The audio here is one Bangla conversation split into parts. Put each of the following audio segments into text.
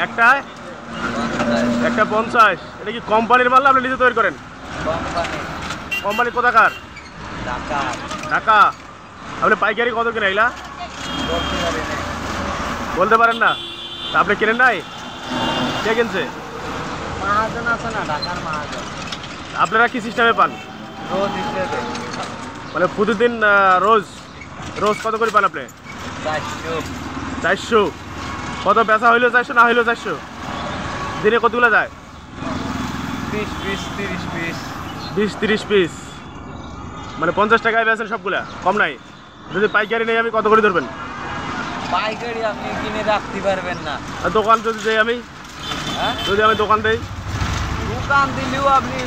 একটা একটা 50। এটা কি কোম্পানির মাল আপনি নিজে তৈরি করেন? কোম্পানি কোথাকার? ঢাকা। আপনি পাইকারি কত কিনে এগুলা বলতে পারেন না? আপনি কিনেন নাই? কে কিনছে? মাহাজন আছে না, ঢাকার মাহাজন। আপনারা কি সিস্টেমে পান? রোজ হিসেবে, মানে প্রতিদিন রোজ রোজ কত করে পান আপনি? 400। কত বেচা হইলো 400, না হইলো 400? দিনে কতগুলো যায়? 20 পিস 30 পিস। 20-30 পিস, মানে 50 টাকায় বেচেন সবগুলা? কম নাই? যদি পাইকারি নেই আমি কত করে ধরবেন? পাইকারি আপনি কিনে রাখতে পারবেন না। আর দোকান যদি দেই আমি? হ্যাঁ, যদি আমি দোকান দেই? দোকান দিলেও আপনি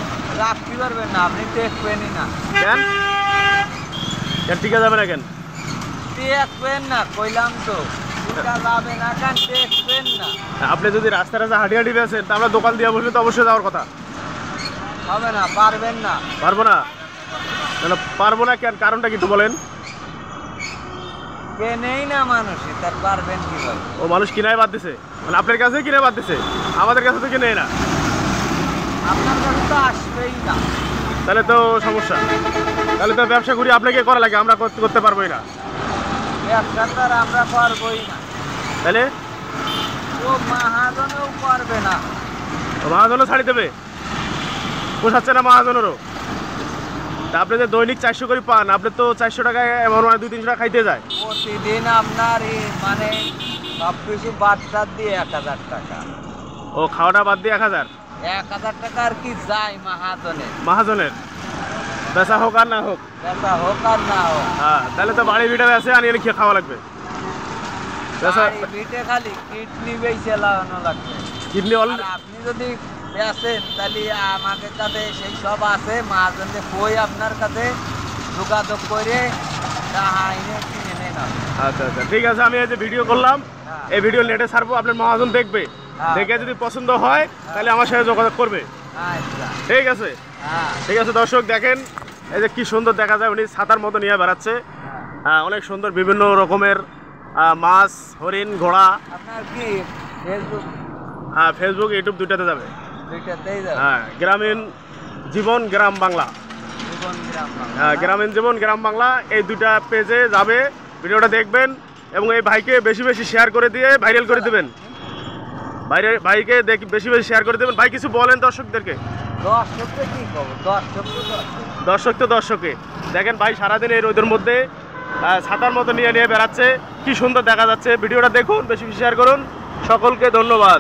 রাখতে পারবেন না, আপনি দেখবেনই না। কেন কেন টিকা যাবে না কেন? দেখবেন না, কইলাম তো টিকা যাবে না কেন, দেখবেন না। আপনি যদি রাস্তা হাঁটি হাঁটি বেছেন তা আমরা দোকান দিয়ে বসলে তো অবশ্যই যাওয়ার কথা। হবে না, পারবেন না। পারবো না? কেন পারবো না কেন, কারণটা কি একটু বলেন? কেনেই না মানুষই, তার পারবেন কিভাবে? ও মানুষ কিনাই বাদ দিছে, মানে আপনার কাছে কিনে বাদ দিছে, আমাদের কাছে তো কিনে না। আপনার কাছে তো আসবেই না। তাহলে তো সমস্যা, তাহলে তো ব্যবসা করি আপনাকে করা লাগে, আমরা করতে পারবোই না। ব্যবসা তো আর আমরা পারবোই না, তাহলে ও মাহাজনেও পারবে না। মহাজনও ছাড়ি দেবে? পোষাচ্ছে না মহাজনেরও? তা আপনি যে দৈনিক 400 করে পান, আপনি তো 400 টাকায় এমন মানে 200-300 টাকা খাইতে যায়। প্রতিদিন আপনার মানে সব কিছু বাদ টাদ দিয়ে 1000 টাকা। ও খাওয়াটা বাদ দিয়ে 1000? 1000 টাকা আর কি যায় মাহাজনের? মহাজনের বেচা হোক আর না হোক? বেচা হোক আর না হোক। হ্যাঁ, তাহলে তো বাড়ি ভিটা বেচে আনিয়ে খেয়ে খাওয়া লাগবে। পিঠে খালি কিডনি বেচে লাগানো লাগবে। কিডনি আর আপনি যদি বেচেন তাহলে আমাদের কাছে সেই সব আছে, মাহাজনকে কই আপনার কাছে যোগাযোগ করে টাকা এনে কিনে নেন। আচ্ছা আচ্ছা, ঠিক আছে। আমি এই যে ভিডিও করলাম, এই ভিডিও নেটে ছাড়বো, আপনার মহাজন দেখবে, দেখে যদি পছন্দ হয় তাহলে আমার সাথে যোগাযোগ করবে। আচ্ছা, ঠিক আছে? ঠিক আছে দর্শক, দেখেন এই যে কি সুন্দর দেখা যায়, উনি ছাতার মতো নিয়ে বেড়াচ্ছে। অনেক সুন্দর বিভিন্ন রকমের মাছ, হরিণ, ঘোড়া। আপনার কি ফেসবুক? হ্যাঁ, ফেসবুক ইউটিউব দুইটাতে যাবে। দুইটাতেই যাবে? হ্যাঁ, গ্রামীণ জীবন গ্রাম বাংলা। জীবন গ্রাম বাংলা। হ্যাঁ, গ্রামীণ জীবন গ্রাম বাংলা, এই দুইটা পেজে যাবে, ভিডিওটা দেখবেন এবং এই ভাইকে বেশি বেশি শেয়ার করে দিয়ে ভাইরাল করে দেবেন। ভাইকে বেশি বেশি শেয়ার করে দেবেন। ভাই কিছু বলেন দর্শকদেরকে। দর্শককে কি খবর? দর্শক তো দর্শকে দেখেন, ভাই সারাদিন এই রোদের মধ্যে ছাতার মতো নিয়ে বেড়াচ্ছে, কি সুন্দর দেখা যাচ্ছে। ভিডিওটা দেখুন, বেশি বেশি শেয়ার করুন। সকলকে ধন্যবাদ।